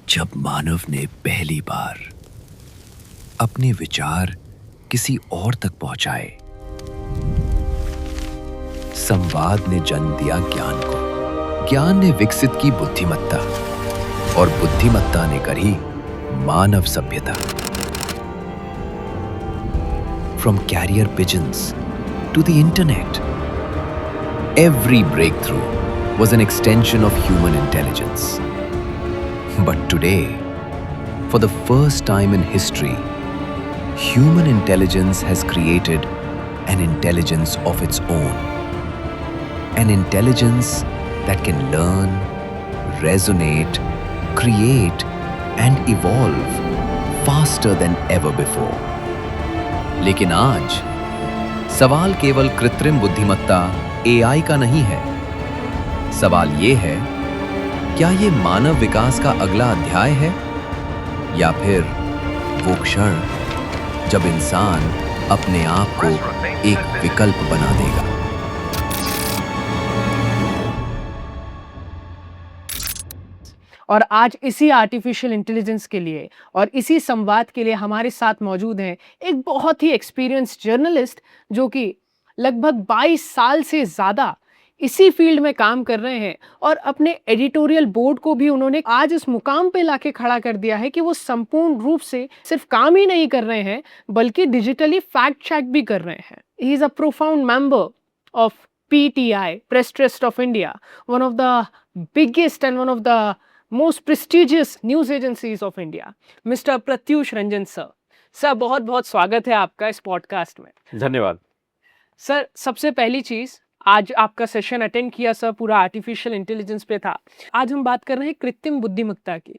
जब मानव ने पहली बार अपने विचार किसी और तक पहुंचाए, संवाद ने जन्म दिया ज्ञान को। ज्ञान ने विकसित की बुद्धिमत्ता और बुद्धिमत्ता ने गढ़ी मानव सभ्यता। From carrier pigeons to the internet, every breakthrough was an extension of human intelligence. But today, for the first time in history, human intelligence has created an intelligence of its own. An intelligence that can learn, resonate, create, and evolve faster than ever before. लेकिन आज सवाल केवल कृत्रिम बुद्धिमत्ता AI का नहीं है। सवाल ये है, क्या ये मानव विकास का अगला अध्याय है या फिर वो क्षण जब इंसान अपने आप को एक विकल्प बना देगा। और आज इसी आर्टिफिशियल इंटेलिजेंस के लिए और इसी संवाद के लिए हमारे साथ मौजूद हैं एक बहुत ही एक्सपीरियंस्ड जर्नलिस्ट जो कि लगभग 22 साल से ज़्यादा इसी फील्ड में काम कर रहे हैं और अपने एडिटोरियल बोर्ड को भी उन्होंने आज इस मुकाम पे लाके खड़ा कर दिया है कि वो संपूर्ण रूप से सिर्फ काम ही नहीं कर रहे हैं बल्कि डिजिटली फैक्ट चेक भी कर रहे हैं। He is a profound member of PTI, Press Trust of India, one of the biggest and one of the most prestigious news agencies of India, Mr. Pratyush Ranjan sir. Sir बहुत बहुत स्वागत है आपका इस पॉडकास्ट में। धन्यवाद सर, सबसे पहली चीज़, आज आपका सेशन अटेंड किया सर, पूरा आर्टिफिशियल इंटेलिजेंस पे था। आज हम बात कर रहे हैं कृत्रिम बुद्धिमत्ता की।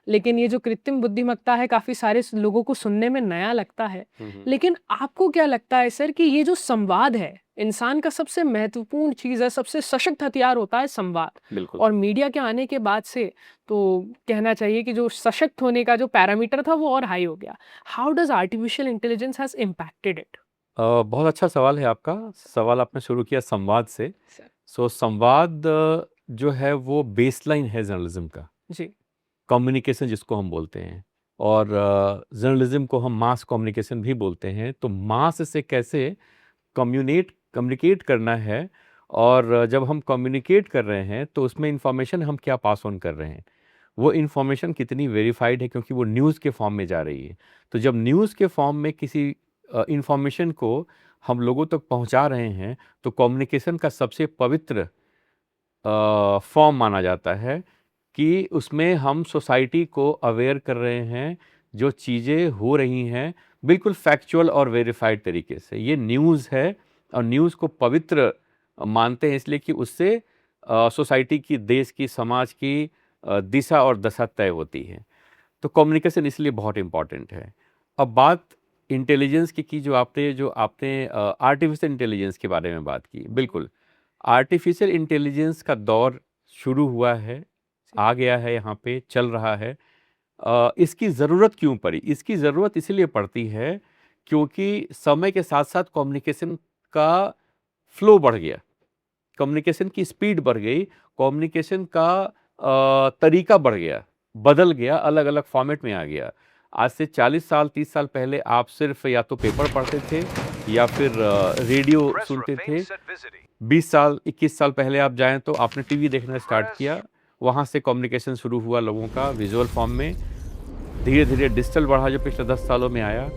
लेकिन ये जो कृत्रिम बुद्धिमत्ता है काफ़ी सारे लोगों को सुनने में नया लगता है। लेकिन आपको क्या लगता है सर कि ये जो संवाद है, इंसान का सबसे महत्वपूर्ण चीज़ है, सबसे सशक्त हथियार होता है संवाद। बिल्कुल। और मीडिया के आने के बाद से तो कहना चाहिए कि जो सशक्त होने का जो पैरामीटर था वो और हाई हो गया। How does artificial intelligence has impacted it? बहुत अच्छा सवाल है आपका। सवाल आपने शुरू किया संवाद से। संवाद जो है वो बेसलाइन है जर्नलिज्म का। जी। कम्युनिकेशन जिसको हम बोलते हैं, और जर्नलिज्म को हम मास कम्युनिकेशन भी बोलते हैं। तो मास से कैसे कम्युनिकेट करना है, और जब हम कम्युनिकेट कर रहे हैं तो उसमें इंफॉर्मेशन हम क्या पास ऑन कर रहे हैं, वो इंफॉर्मेशन कितनी वेरीफाइड है, क्योंकि वो न्यूज़ के फॉर्म में जा रही है। तो जब न्यूज़ के फॉर्म में किसी इंफॉर्मेशन को हम लोगों तक पहुंचा रहे हैं तो कम्युनिकेशन का सबसे पवित्र फॉर्म माना जाता है कि उसमें हम सोसाइटी को अवेयर कर रहे हैं जो चीज़ें हो रही हैं बिल्कुल फैक्चुअल और वेरीफाइड तरीके से। ये न्यूज़ है और न्यूज़ को पवित्र मानते हैं, इसलिए कि उससे सोसाइटी की, देश की, समाज की दिशा और दशा तय होती है। तो कम्युनिकेशन इसलिए बहुत इम्पॉर्टेंट है। अब बात इंटेलिजेंस की जो आपने आर्टिफिशियल इंटेलिजेंस के बारे में बात की। बिल्कुल, आर्टिफिशियल इंटेलिजेंस का दौर शुरू हुआ है, आ गया है, यहाँ पे चल रहा है। इसकी ज़रूरत क्यों पड़ी? इसकी ज़रूरत इसलिए पड़ती है क्योंकि समय के साथ साथ कम्युनिकेशन का फ्लो बढ़ गया, कम्युनिकेशन की स्पीड बढ़ गई, कम्युनिकेशन का तरीका बढ़ गया, बदल गया, अलग अलग फॉर्मेट में आ गया। आज से 40 साल 30 साल पहले आप सिर्फ या तो पेपर पढ़ते थे या फिर रेडियो सुनते थे। 20 साल 21 साल पहले आप जाएं तो आपने टीवी देखना स्टार्ट किया, वहाँ से कम्युनिकेशन शुरू हुआ लोगों का विजुअल फॉर्म में। धीरे धीरे डिजिटल बढ़ा जो पिछले 10 सालों में आया।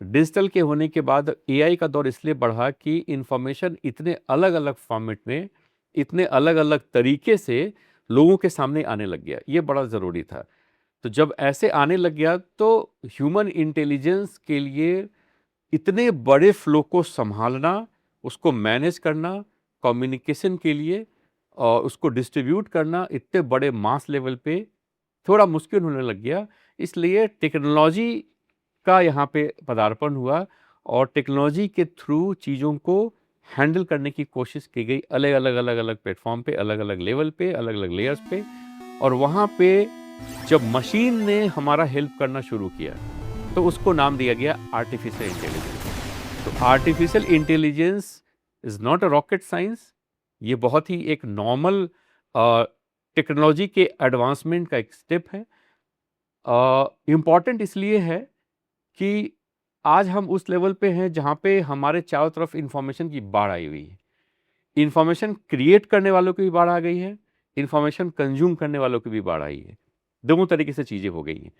डिजिटल के होने के बाद AI का दौर इसलिए बढ़ा कि इंफॉर्मेशन इतने अलग अलग फॉर्मेट में, इतने अलग अलग तरीके से लोगों के सामने आने लग गया। ये बड़ा ज़रूरी था। तो जब ऐसे आने लग गया तो ह्यूमन इंटेलिजेंस के लिए इतने बड़े फ्लो को संभालना, उसको मैनेज करना, कम्युनिकेशन के लिए और उसको डिस्ट्रीब्यूट करना इतने बड़े मास लेवल पे थोड़ा मुश्किल होने लग गया। इसलिए टेक्नोलॉजी का यहाँ पे पदार्पण हुआ और टेक्नोलॉजी के थ्रू चीज़ों को हैंडल करने की कोशिश की गई, अलग अलग प्लेटफॉर्म पे, अलग अलग लेवल पे, अलग अलग लेयर्स पे। और वहाँ पे जब मशीन ने हमारा हेल्प करना शुरू किया तो उसको नाम दिया गया आर्टिफिशियल इंटेलिजेंस। तो artificial intelligence is not a rocket science, ये बहुत ही एक नॉर्मल टेक्नोलॉजी के एडवांसमेंट का एक स्टेप है। इम्पॉर्टेंट इसलिए है कि आज हम उस लेवल पे हैं जहाँ पे हमारे चारों तरफ इंफॉर्मेशन की बाढ़ आई हुई है। इंफॉर्मेशन क्रिएट करने वालों की भी बाढ़ आ गई है, इंफॉर्मेशन कंज्यूम करने वालों की भी बाढ़ आई है। दोनों तरीके से चीज़ें हो गई हैं।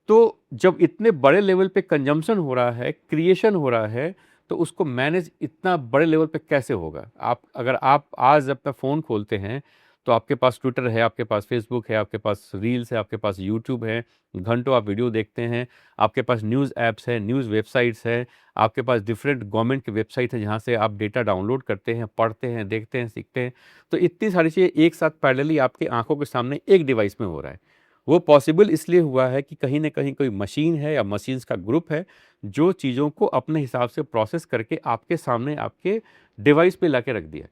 तो जब इतने बड़े लेवल पे कंजम्पशन हो रहा है, क्रिएशन हो रहा है, तो उसको मैनेज इतना बड़े लेवल पे कैसे होगा? अगर आप आज अपना फ़ोन खोलते हैं, तो आपके पास ट्विटर है, आपके पास फेसबुक है, आपके पास रील्स है, आपके पास यूट्यूब है, घंटों आप वीडियो देखते हैं, आपके पास न्यूज़ ऐप्स हैं, न्यूज़ वेबसाइट्स हैं, आपके पास डिफरेंट गवर्नमेंट की वेबसाइट है, जहाँ से आप डेटा डाउनलोड करते हैं, पढ़ते हैं, देखते हैं, सीखते हैं। तो इतनी सारी चीज़ें एक साथ पैरेलली आपकी आँखों के सामने एक डिवाइस में हो रहा है। वो पॉसिबल इसलिए हुआ है कि कहीं न कहीं कोई मशीन है या मशीन्स का ग्रुप है, जो चीज़ों को अपने हिसाब से प्रोसेस करके आपके सामने आपके डिवाइस पे लाके रख दिया।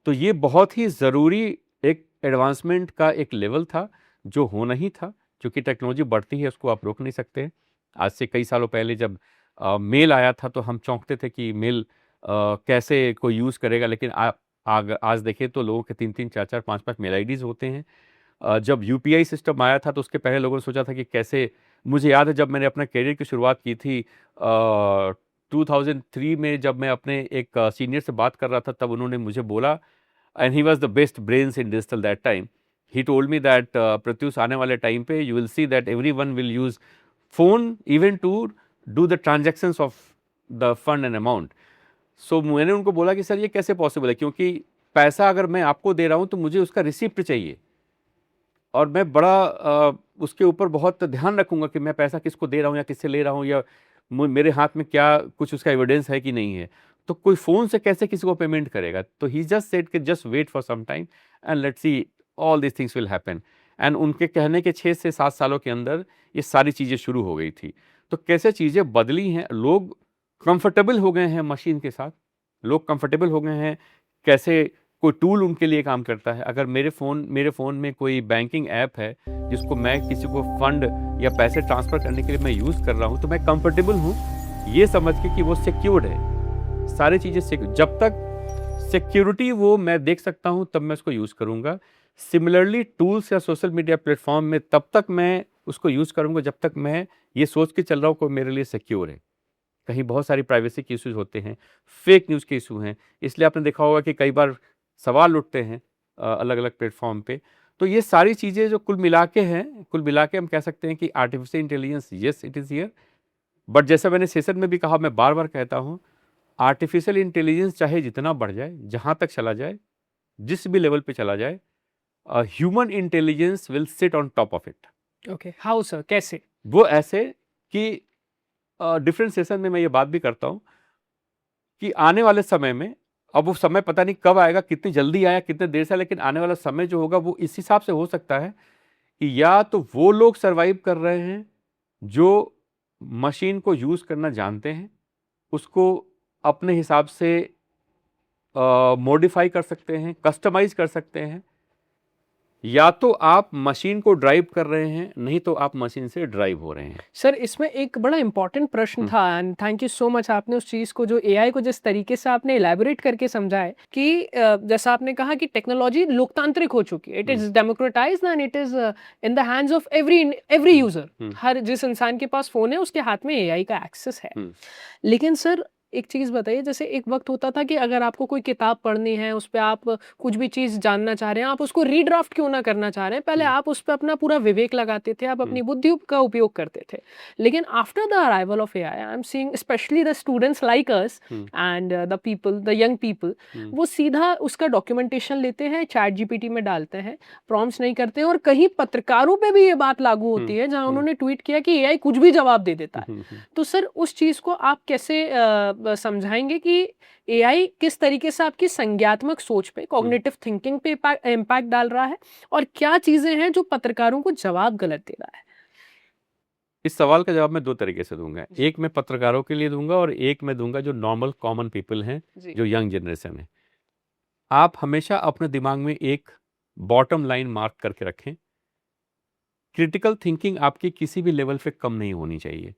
तो ये बहुत ही ज़रूरी एक एडवांसमेंट का एक लेवल था, जो होना ही था। चूँकि टेक्नोलॉजी बढ़ती है, उसको आप रोक नहीं सकते हैं। आज से कई सालों पहले जब मेल आया था, तो हम चौंकते थे कि मेल कैसे कोई यूज़ करेगा, लेकिन आज देखें तो लोगों के 3-3, 4-4, 5-5 मेल आईडीज़ होते हैं। जब यूपीआई सिस्टम आया था, तो उसके पहले लोगों ने सोचा था कि कैसे। मुझे याद है जब मैंने अपना करियर की शुरुआत की थी 2003 में, जब मैं अपने एक सीनियर से बात कर रहा था, तब उन्होंने मुझे बोला, and he was the best brains in digital that time. He told me that Pratyush, आने वाले टाइम पे you will see that everyone will use phone even to do the transactions of the fund and amount. So मैंने उनको बोला कि sir ये कैसे possible है, क्योंकि पैसा अगर मैं आपको दे रहा हूँ तो मुझे उसका रिसिप्ट चाहिए, और मैं बड़ा उसके ऊपर बहुत ध्यान रखूंगा कि मैं पैसा किसको दे रहा हूँ या किससे ले रहा हूँ, या मेरे हाथ में क्या कुछ उसका एविडेंस है कि नहीं है। तो कोई फ़ोन से कैसे किसी को पेमेंट करेगा? तो ही जस्ट सेड कि just wait for some time and let's see, all this things will happen. And उनके कहने के 6 से 7 सालों के अंदर ये सारी चीज़ें शुरू हो गई थी। तो कैसे चीज़ें बदली हैं, लोग कंफर्टेबल हो गए हैं मशीन के साथ, लोग कंफर्टेबल हो गए हैं कैसे कोई टूल उनके लिए काम करता है। अगर मेरे फ़ोन में कोई बैंकिंग ऐप है, जिसको मैं किसी को फंड या पैसे ट्रांसफ़र करने के लिए मैं यूज़ कर रहा हूँ, तो मैं कंफर्टेबल हूँ ये समझ के कि वो सिक्योर्ड है। सारी चीज़ें जब तक सिक्योरिटी वो मैं देख सकता हूँ, तब मैं उसको यूज़ करूँगा। सिमिलरली टूल्स या सोशल मीडिया प्लेटफ़ॉर्म में तब तक मैं उसको यूज़ करूँगा, जब तक मैं ये सोच के चल रहा हूँ कि मेरे लिए सिक्योर है। कहीं बहुत सारी प्राइवेसी के इश्यूज़ होते हैं, फेक न्यूज़ के इश्यू हैं, इसलिए आपने देखा होगा कि कई बार सवाल उठते हैं अलग-अलग प्लेटफ़ॉर्म पे। तो ये सारी चीज़ें जो कुल मिला के हैं, कुल मिला के हम कह सकते हैं कि artificial intelligence, yes it is here. But जैसा मैंने सेशन में भी कहा, मैं बार-बार कहता हूँ, आर्टिफ़िशियल इंटेलिजेंस चाहे जितना बढ़ जाए, जहाँ तक चला जाए, जिस भी लेवल पे चला जाए, human intelligence will sit on top of it. Okay, how sir, कैसे? वो ऐसे कि डिफरेंट सेशन में मैं ये बात भी करता हूँ कि आने वाले समय में, अब वो समय पता नहीं कब आएगा, कितनी जल्दी आया, कितने देर से, लेकिन आने वाला समय जो होगा वो इस हिसाब से हो सकता है कि या तो वो लोग सरवाइव कर रहे हैं जो मशीन को यूज़ करना जानते हैं, उसको अपने हिसाब से मॉडिफाई कर सकते हैं, कस्टमाइज़ कर सकते हैं, या तो आप मशीन को ड्राइव कर रहे हैं, नहीं तो आप मशीन से ड्राइव हो रहे हैं। सर, इसमें एक बड़ा इंपॉर्टेंट प्रश्न था, and thank you so much, आपने उस चीज़ को, जो एआई को जिस तरीके से आपने इलैबोरेट करके समझाया कि जैसा आपने कहा कि टेक्नोलॉजी लोकतांत्रिक हो चुकी है, it is democratised and it is in the hands of every user. हर जिस इंसान के पास फ़ोन है, उसके हाथ में एआई का एक्सेस है। लेकिन सर, एक चीज़ बताइए, जैसे एक वक्त होता था कि अगर आपको कोई किताब पढ़नी है, उस पे आप कुछ भी चीज़ जानना चाह रहे हैं, आप उसको रीड्राफ्ट क्यों ना करना चाह रहे हैं, पहले आप उस पे अपना पूरा विवेक लगाते थे, आप अपनी बुद्धि का उपयोग करते थे। लेकिन after the arrival of AI, I am seeing specially the students like us and the people, the young people, वो सीधा उसका डॉक्यूमेंटेशन लेते हैं, चैट जीपीटी में डालते हैं, प्रॉम्प्ट्स नहीं करते हैं। और कहीं पत्रकारों पे भी ये बात लागू होती है, जहां उन्होंने ट्वीट किया कि एआई कुछ भी जवाब दे देता है। तो सर, उस चीज़ को आप कैसे समझाएंगे कि एआई किस तरीके से आपकी संज्ञात्मक सोच पे, कॉग्निटिव थिंकिंग पे इम्पैक्ट डाल रहा है, और क्या चीजें हैं जो पत्रकारों को जवाब गलत दे रहा है? इस सवाल का जवाब मैं 2 तरीके से दूंगा। एक मैं पत्रकारों के लिए दूंगा, और एक मैं दूंगा जो नॉर्मल कॉमन पीपल हैं, जो यंग जनरेशन है। आप हमेशा अपने दिमाग में एक बॉटम लाइन मार्क करके रखें, क्रिटिकल थिंकिंग आपकी किसी भी लेवल पे कम नहीं होनी चाहिए।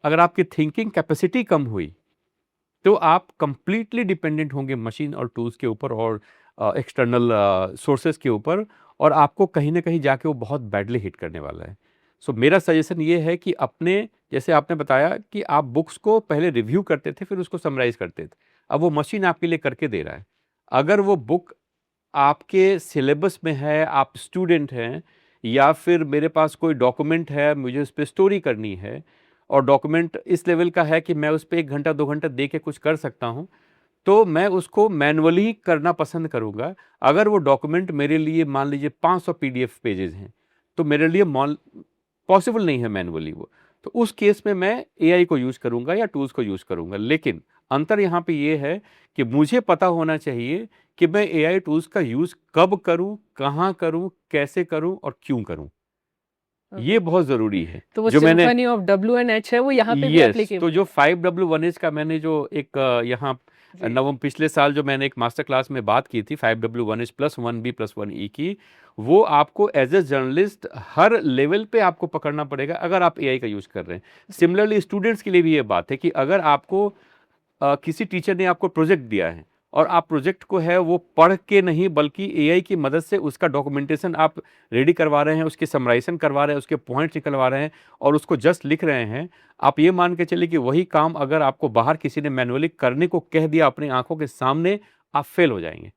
अगर आपकी थिंकिंग कैपेसिटी कम हुई, तो आप कंप्लीटली डिपेंडेंट होंगे मशीन और टूल्स के ऊपर, और एक्सटर्नल सोर्सेज के ऊपर, और आपको कहीं ना कहीं जाके वो बहुत बैडली हिट करने वाला है। सो मेरा सजेशन ये है कि अपने, जैसे आपने बताया कि आप बुक्स को पहले रिव्यू करते थे फिर उसको समराइज करते थे, अब वो मशीन आपके लिए करके दे रहा है। अगर वो बुक आपके सिलेबस में है, आप स्टूडेंट हैं, या फिर मेरे पास कोई डॉक्यूमेंट है, मुझे उस पर स्टोरी करनी है और डॉक्यूमेंट इस लेवल का है कि मैं उस पर 1 घंटा 2 घंटा दे के कुछ कर सकता हूँ, तो मैं उसको मैनुअली करना पसंद करूँगा। अगर वो डॉक्यूमेंट मेरे लिए मान लीजिए 500 पीडीएफ पेजेस हैं, तो मेरे लिए पॉसिबल नहीं है मैनुअली वो, तो उस केस में मैं एआई को यूज़ करूँगा या टूल्स को यूज़ करूँगा। लेकिन अंतर यहाँ पे ये है कि मुझे पता होना चाहिए कि मैं एआई टूल्स का यूज़ कब करूँ, कहाँ करूँ, कैसे करूँ और क्यों करूँ। ये ओके, बहुत ज़रूरी है। तो वो जो मैंने सिम्फनी ऑफ W&H है वो यहाँ पे भी यस, तो एप्लीकेबल जो है। 5W1H का मैंने जो एक यहाँ जी, पिछले साल जो मैंने एक मास्टर क्लास में बात की थी 5W1H plus 1B plus 1E की, वो आपको एज ए जर्नलिस्ट हर लेवल पे आपको पकड़ना पड़ेगा अगर आप एआई का यूज़ कर रहे हैं। सिमिलरली स्टूडेंट्स के लिए भी ये बात है कि अगर आपको किसी टीचर ने आपको प्रोजेक्ट दिया है और आप प्रोजेक्ट को है वो पढ़ के नहीं बल्कि एआई की मदद से उसका डॉक्यूमेंटेशन आप रेडी करवा रहे हैं, उसके समराइजेशन करवा रहे हैं, उसके पॉइंट्स निकलवा रहे हैं और उसको जस्ट लिख रहे हैं, आप ये मान के चलिए कि वही काम अगर आपको बाहर किसी ने मैनुअली करने को कह दिया अपनी आंखों के सामने, आप फेल हो जाएंगे।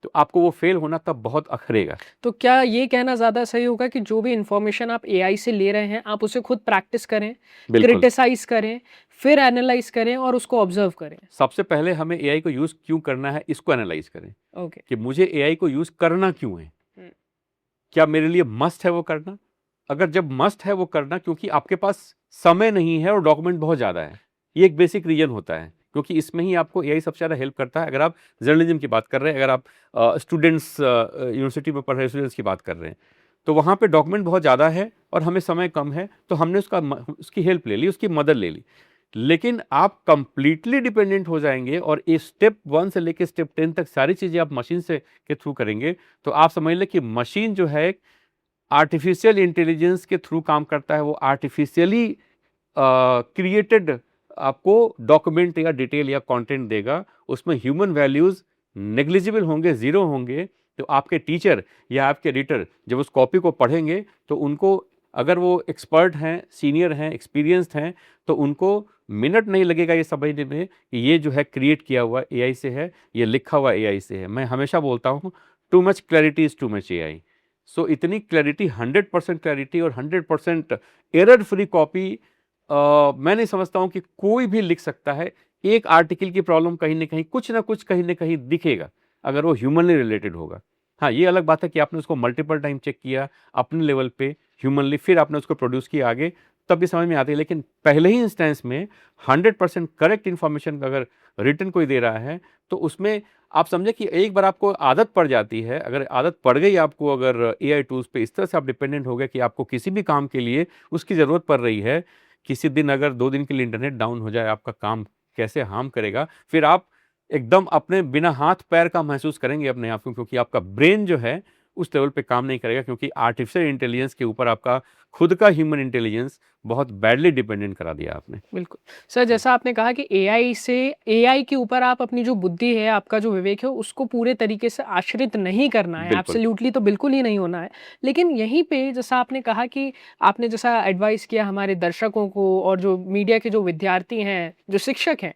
तो आपको वो फेल होना तब बहुत अखरेगा। तो क्या ये कहना ज़्यादा सही होगा कि जो भी इंफॉर्मेशन आप एआई से ले रहे हैं आप उसे खुद प्रैक्टिस करें, बिल्कुल। क्रिटिसाइज करें, फिर एनालाइज करें और उसको ऑब्जर्व करें? सबसे पहले हमें एआई को यूज़ क्यों करना है, इसको एनालाइज करें ओके। कि मुझे एआई को यूज़ करना क्यों है। हम्म, क्या मेरे लिए मस्ट है वो करना? अगर जब मस्ट है वो करना क्योंकि आपके पास समय नहीं है और डॉक्यूमेंट बहुत ज़्यादा है, ये एक बेसिक रीज़न होता है, क्योंकि इसमें ही आपको एआई सबसे ज़्यादा हेल्प करता है। अगर आप जर्नलिज्म की बात कर रहे हैं, अगर आप स्टूडेंट्स यूनिवर्सिटी में पढ़ रहे स्टूडेंट्स की बात कर रहे हैं, तो वहाँ पे डॉक्यूमेंट बहुत ज़्यादा है और हमें समय कम है, तो हमने उसकी हेल्प ले ली, उसकी मदद ले ली। लेकिन आप कंप्लीटली डिपेंडेंट हो जाएंगे और ये स्टेप 1 से लेके स्टेप 10 तक सारी चीज़ें आप मशीन से के थ्रू करेंगे, तो आप समझ लें कि मशीन जो है आर्टिफिशियल इंटेलिजेंस के थ्रू काम करता है। वो आर्टिफिशियली क्रिएटेड आपको डॉक्यूमेंट या डिटेल या कंटेंट देगा, उसमें ह्यूमन वैल्यूज नेग्लिजिबल होंगे, जीरो होंगे। तो आपके टीचर या आपके एडिटर जब उस कॉपी को पढ़ेंगे तो उनको, अगर वो एक्सपर्ट हैं, सीनियर हैं, एक्सपीरियंस्ड हैं, तो उनको मिनट नहीं लगेगा ये समझने में कि ये जो है क्रिएट किया हुआ एआई से है, ये लिखा हुआ एआई से है। मैं हमेशा बोलता हूँ too much clarity is too much AI. So इतनी क्लैरिटी, 100% क्लैरिटी और 100% एरर फ्री कॉपी मैं नहीं समझता हूँ कि कोई भी लिख सकता है। एक आर्टिकल की प्रॉब्लम कहीं ना कहीं, कुछ ना कुछ कहीं ना कहीं दिखेगा अगर वो ह्यूमनली रिलेटेड होगा। हाँ, ये अलग बात है कि आपने उसको मल्टीपल टाइम चेक किया अपने लेवल पे ह्यूमनली, फिर आपने उसको प्रोड्यूस किया आगे, तब भी समझ में आती है। लेकिन पहले ही इंस्टेंस में 100% करेक्ट इन्फॉर्मेशन अगर रिटर्न कोई दे रहा है, तो उसमें आप समझे कि एक बार आपको आदत पड़ जाती है, अगर आदत पड़ गई आपको, अगर एआई टूल्स पे इस तरह से आप डिपेंडेंट हो गए कि आपको किसी भी काम के लिए उसकी ज़रूरत पड़ रही है, किसी दिन अगर 2 दिन के लिए इंटरनेट डाउन हो जाए, आपका काम कैसे हार्म करेगा, फिर आप एकदम अपने बिना हाथ पैर का महसूस करेंगे अपने आप को, क्योंकि आपका ब्रेन जो है उस लेवल पे काम नहीं करेगा, क्योंकि आर्टिफिशियल इंटेलिजेंस के ऊपर आपका खुद का ह्यूमन इंटेलिजेंस बहुत बैडली डिपेंडेंट करा दिया आपने। बिल्कुल। सर, जैसा आपने कहा कि एआई के ऊपर आप अपनी जो बुद्धि है, आपका जो विवेक है, उसको पूरे तरीके से आश्रित नहीं करना है, बिल्कुल। एब्सोल्यूटली तो बिल्कुल ही नहीं होना है। लेकिन यहीं पे जैसा आपने कहा कि आपने जैसा एडवाइस किया हमारे दर्शकों को और जो मीडिया के जो विद्यार्थी हैं, जो शिक्षक हैं,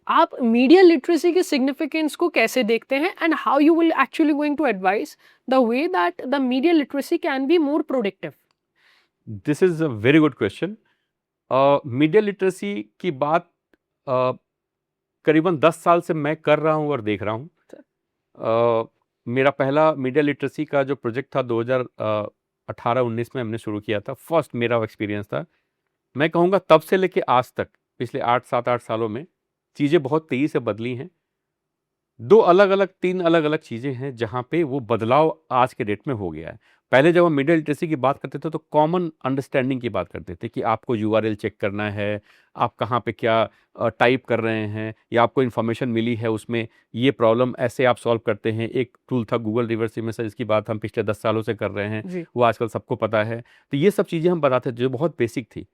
आप मीडिया लिटरेसी के सिग्निफिकेंस को कैसे देखते हैं and how you will actually going to advise the way that the media literacy can be more productive? This is a very good question. Media literacy की बात अ, करीबन 10 साल से मैं कर रहा हूँ और देख रहा हूँ। मेरा पहला मीडिया लिटरेसी का जो प्रोजेक्ट था 2018-19 में हमने शुरू किया था, फर्स्ट मेरा एक्सपीरियंस था। मैं कहूँगा तब से लेके आज तक पिछले 8 सालों में चीज़ें बहुत तेज़ी से बदली हैं। 3 अलग अलग चीज़ें हैं जहाँ पे वो बदलाव आज के डेट में हो गया है। पहले जब हम मीडिया लिटरेसी की बात करते थे तो कॉमन अंडरस्टैंडिंग की बात करते थे कि आपको यूआरएल चेक करना है, आप कहाँ पे क्या टाइप कर रहे हैं, या आपको इन्फॉर्मेशन मिली है उसमें ये प्रॉब्लम ऐसे आप सॉल्व करते हैं। एक टूल था गूगल रिवर्स इमेज, इसकी बात हम पिछले 10 सालों से कर रहे हैं, जी। वो आजकल सबको पता है। तो ये सब चीज़ें हम बताते थे जो बहुत बेसिक थी।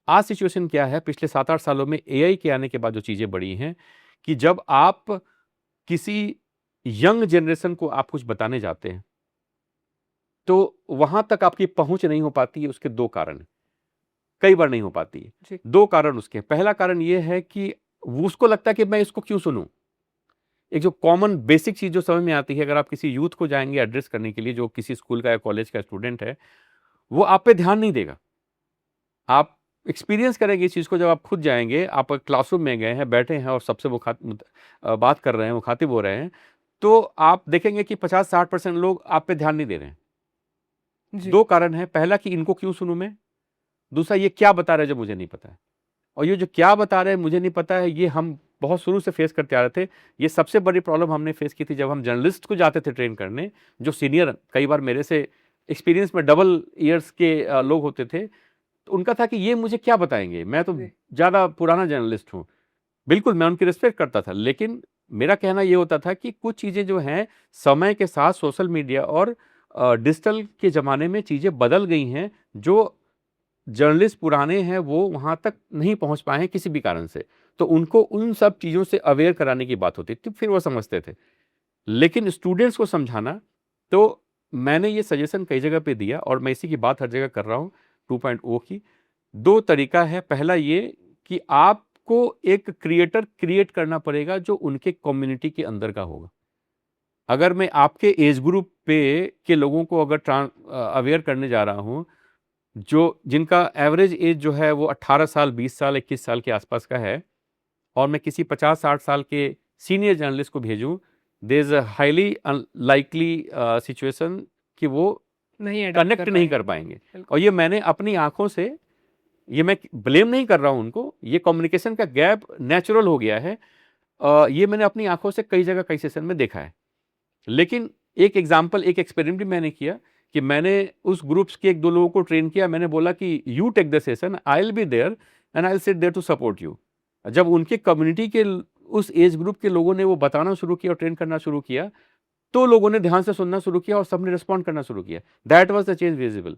आज सिचुएशन क्या है, पिछले 7-8 सालों में एआई के आने के बाद जो चीज़ें बढ़ी हैं कि जब आप किसी यंग जनरेशन को आप कुछ बताने जाते हैं, तो वहाँ तक आपकी पहुँच नहीं हो पाती है। उसके 2 कारण हैं, कई बार नहीं हो पाती है। जी। 2 कारण उसके हैं। पहला कारण ये है कि उसको लगता है कि मैं इसको क्यों सुनूँ? एक जो कॉमन बेसिक चीज़ जो समझ में आती है, अगर आप किसी यूथ को जाएँगे एड्रेस करने के लिए, जो किसी स्कूल का या कॉलेज का स्टूडेंट है, वो आप पे ध्यान नहीं देगा। आप एक्सपीरियंस करेंगे इस चीज़ को जब आप खुद जाएँगे, आप क्लासरूम में गए हैं, बैठे हैं और सबसे बात कर रहे हैं, मुखातिब हो रहे हैं, तो आप देखेंगे कि 50-60% लोग आप पे ध्यान नहीं दे रहे हैं। जी। 2 कारण हैं, पहला कि इनको क्यों सुनूँ मैं? दूसरा, ये क्या बता रहे हैं जो मुझे नहीं पता है। और ये जो क्या बता रहे हैं मुझे नहीं पता है, ये हम बहुत शुरू से फेस करते आ रहे थे। ये सबसे बड़ी प्रॉब्लम हमने फेस की थी जब हम जर्नलिस्ट को जाते थे ट्रेन करने, जो सीनियर कई बार मेरे से एक्सपीरियंस में डबल ईयर्स के लोग होते थे। तो उनका था कि ये मुझे क्या बताएँगे? मैं तो जी। ज़्यादा पुराना जर्नलिस्ट हूँ। बिल्कुल, मैं उनकी रिस्पेक्ट करता था, लेकिन मेरा कहना ये होता था कि कुछ चीज़ें जो हैं, समय के साथ सोशल मीडिया और डिजिटल के ज़माने में चीज़ें बदल गई हैं, जो जर्नलिस्ट पुराने हैं, वो वहाँ तक नहीं पहुँच पाए हैं किसी भी कारण से। तो उनको उन सब चीज़ों से अवेयर कराने की बात होती थी, फिर वो समझते थे। लेकिन स्टूडेंट्स को समझाना, तो मैंने ये सजेशन कई जगह पे दिया और मैं इसी की बात हर जगह कर रहा हूँ 2.0 की। 2 तरीका है, पहला ये कि आपको एक क्रिएटर क्रिएट करना पड़ेगा जो उनके कम्युनिटी के अंदर का होगा। अगर मैं आपके एज ग्रुप पे के लोगों को अगर अवेयर करने जा रहा हूँ, जो जिनका एवरेज एज जो है वो 18 साल, 20 साल, 21 साल के आसपास का है, और मैं किसी 50-60 साल के सीनियर जर्नलिस्ट को भेजूँ, there is a highly unlikely situation कि वो नहीं अडॉप्ट कनेक्ट कर नहीं कर पाएँगे। पाएँगे। बिल्कुल। और ये मैंने अपनी आँखों से, ये मैं ब्लेम नहीं कर रहा हूँ उनको, ये कम्युनिकेशन का गैप नेचुरल हो गया है। ये मैंने अपनी आँखों से कई जगह, कई सेशन में देखा है। लेकिन एक एग्ज़ाम्पल, एक एक्सपेरिमेंट भी मैंने किया कि मैंने उस ग्रुप्स के 1-2 लोगों को ट्रेन किया। मैंने बोला कि you take the session, I will be there and I will sit there to support you. जब उनके कम्युनिटी के उस एज ग्रुप के लोगों ने वो बताना शुरू किया और ट्रेन करना शुरू किया, तो लोगों ने ध्यान से सुनना शुरू किया और सबने रिस्पॉन्ड करना शुरू किया। That was the change visible.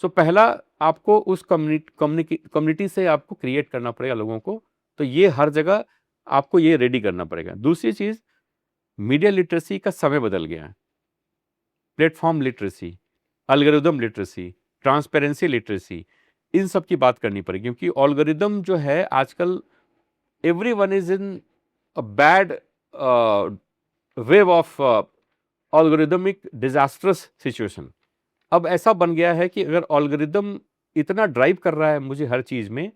So पहला, आपको उस कम्युनिटी से आपको क्रिएट करना पड़ेगा लोगों को, तो ये हर जगह आपको ये रेडी करना पड़ेगा। दूसरी चीज़, मीडिया लिटरेसी का समय बदल गया है। Platform literacy, algorithm literacy, transparency literacy, इन सब की बात करनी पड़ेगी, क्योंकि एल्गोरिदम जो है आजकल, everyone is in a bad wave of algorithmic disastrous situation. अब ऐसा बन गया है कि अगर एल्गोरिदम इतना ड्राइव कर रहा है मुझे हर चीज़ में,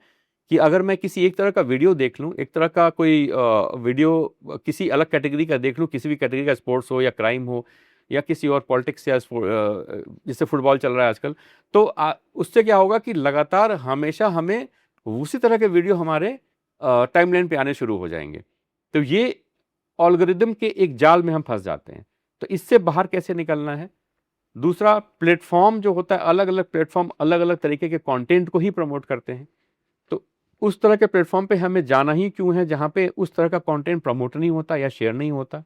कि अगर मैं किसी एक तरह का वीडियो देख लूँ, एक तरह का कोई वीडियो किसी अलग कैटेगरी का देख लूँ, किसी भी कैटेगरी का, स्पोर्ट्स हो या क्राइम हो या किसी और पॉलिटिक्स या जैसे फुटबॉल चल रहा है आजकल, तो उससे क्या होगा कि लगातार हमेशा हमें उसी तरह के वीडियो हमारे टाइमलाइन पे आने शुरू हो जाएंगे। तो ये एल्गोरिदम के एक जाल में हम फंस जाते हैं। तो इससे बाहर कैसे निकलना है? दूसरा, प्लेटफॉर्म जो होता है, अलग अलग प्लेटफॉर्म अलग अलग तरीके के कंटेंट को ही प्रमोट करते हैं। तो उस तरह के प्लेटफॉर्म पे हमें जाना ही क्यों है जहाँ पे उस तरह का कंटेंट प्रमोट नहीं होता या शेयर नहीं होता?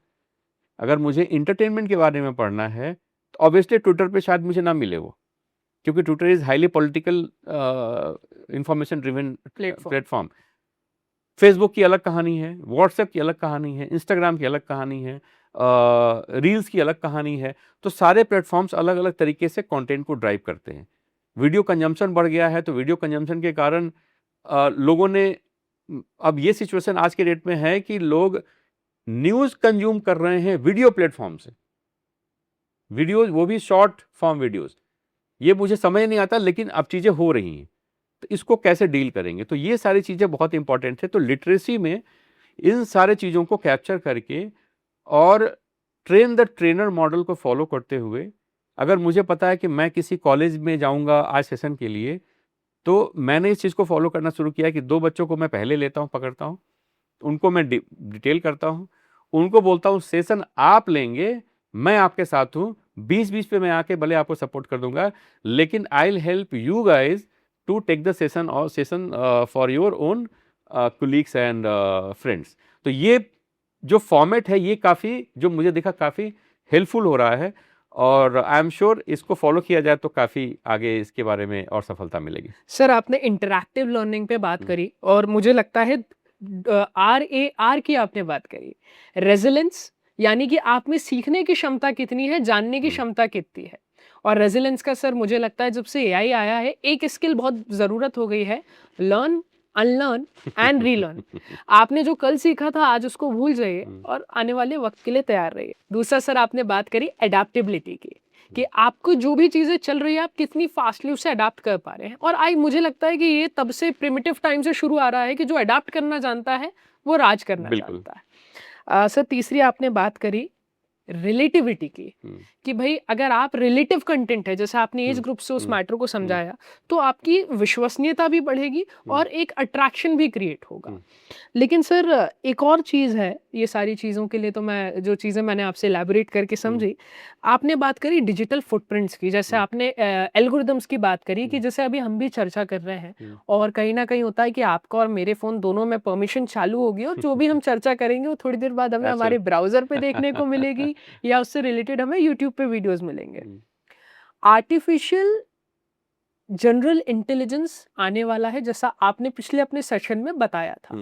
अगर मुझे एंटरटेनमेंट के बारे में पढ़ना है, तो ऑब्वियसली ट्विटर पे शायद मुझे ना मिले वो, क्योंकि Twitter is highly political information driven platform. Facebook की अलग कहानी है, व्हाट्सएप की अलग कहानी है, इंस्टाग्राम की अलग कहानी है, रील्स की अलग कहानी है। तो सारे प्लेटफॉर्म्स अलग अलग तरीके से कंटेंट को ड्राइव करते हैं। वीडियो कंजम्पशन बढ़ गया है, तो वीडियो कंजम्पशन के कारण लोगों ने, अब ये सिचुएशन आज के डेट में है कि लोग न्यूज़ कंज्यूम कर रहे हैं वीडियो प्लेटफॉर्म से, वीडियोज़, वो भी शॉर्ट फॉर्म वीडियोज़। ये मुझे समझ नहीं आता, लेकिन अब चीज़ें हो रही हैं। तो इसको कैसे डील करेंगे? तो ये सारी चीज़ें बहुत इंपॉर्टेंट है। तो लिटरेसी में इन सारे चीज़ों को कैप्चर करके और ट्रेन द ट्रेनर मॉडल को फॉलो करते हुए, अगर मुझे पता है कि मैं किसी कॉलेज में जाऊंगा आज सेशन के लिए, तो मैंने इस चीज़ को फॉलो करना शुरू किया कि 2 बच्चों को मैं पहले लेता हूँ, पकड़ता हूँ, उनको मैं डिटेल करता हूँ, उनको बोलता हूँ सेशन आप लेंगे, मैं आपके साथ हूँ, 20-20 पे मैं आके भले आपको सपोर्ट कर दूंगा, लेकिन I will help you guys to take the session और session for your own colleagues and friends. तो ये जो फॉर्मेट है, ये काफ़ी, जो मुझे दिखा, काफ़ी हेल्पफुल हो रहा है, और आई एम श्योर इसको फॉलो किया जाए तो काफ़ी आगे इसके बारे में और सफलता मिलेगी। सर, आपने इंटरैक्टिव लर्निंग पे बात करी और मुझे लगता है RAR की आपने बात करी, रेजिलेंस, यानी कि आप में सीखने की क्षमता कितनी है, जानने की क्षमता कितनी है। और रेजिलेंस का सर मुझे लगता है जब से एआई आया है एक स्किल बहुत ज़रूरत हो गई है, लर्न, अनलर्न एंड रीलर्न। आपने जो कल सीखा था आज उसको भूल जाइए और आने वाले वक्त के लिए तैयार रहिए। दूसरा सर आपने बात करी एडेप्टेबिलिटी की, कि आपको जो भी चीज़ें चल रही है आप कितनी फास्टली उससे अडाप्ट कर पा रहे हैं। और आई मुझे लगता है कि ये तब से प्रिमिटिव टाइम से शुरू आ रहा है कि जो अडाप्ट करना जानता है वो राज करना बिल्कुल। जानता है। सर तीसरी आपने बात करी रिलेटिविटी की, कि भाई अगर आप रिलेटिव कंटेंट है, जैसे आपने एज ग्रुप से उस मैटर को समझाया, तो आपकी विश्वसनीयता भी बढ़ेगी और एक अट्रैक्शन भी क्रिएट होगा। लेकिन सर एक और चीज़ है, ये सारी चीज़ों के लिए तो मैं जो चीज़ें मैंने आपसे एलैबोरेट करके समझी, आपने बात करी डिजिटल फुटप्रिंट्स की, जैसे आपने एल्गोरिदम्स की बात करी कि जैसे अभी हम भी चर्चा कर रहे हैं और कहीं ना कहीं होता है कि आपका और मेरे फ़ोन दोनों में परमिशन चालू होगी और जो भी हम चर्चा करेंगे वो थोड़ी देर बाद हमें हमारे ब्राउज़र पे देखने को मिलेगी या उससे रिलेटेड हमें यूट्यूब पे वीडियोस मिलेंगे। आर्टिफिशियल जनरल इंटेलिजेंस आने वाला है, जैसा आपने पिछले अपने सेशन में बताया था।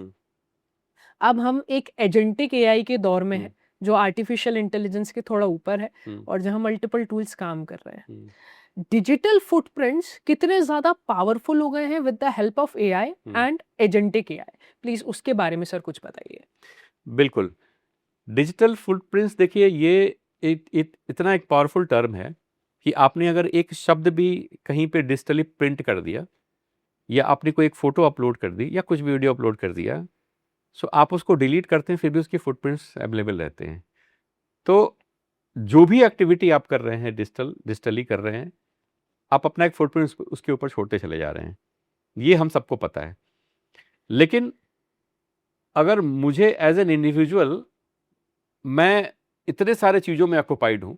अब हम एक एजेंटिक एआई के दौर में है, जो आर्टिफिशियल इंटेलिजेंस के थोड़ा ऊपर है और जहां मल्टीपल टूल्स काम कर रहे हैं। डिजिटल फुटप्रिंट्स कितने ज्यादा पावरफुल हो गए हैं with the help of AI and agentic AI, please उसके बारे में सर कुछ बताइए। बिल्कुल। डिजिटल फुटप्रिंट्स देखिए, ये इतना एक पावरफुल टर्म है कि आपने अगर एक शब्द भी कहीं पे डिजिटली प्रिंट कर दिया या आपने कोई एक फ़ोटो अपलोड कर दी या कुछ वीडियो अपलोड कर दिया, सो आप उसको डिलीट करते हैं फिर भी उसकी फुटप्रिंट्स अवेलेबल रहते हैं। तो जो भी एक्टिविटी आप कर रहे हैं डिजिटली कर रहे हैं, आप अपना एक फुटप्रिंट उसके ऊपर छोड़ते चले जा रहे हैं। ये हम सबको पता है। लेकिन अगर मुझे एज एन इंडिविजुअल, मैं इतने सारे चीज़ों में ऑक्युपाइड हूँ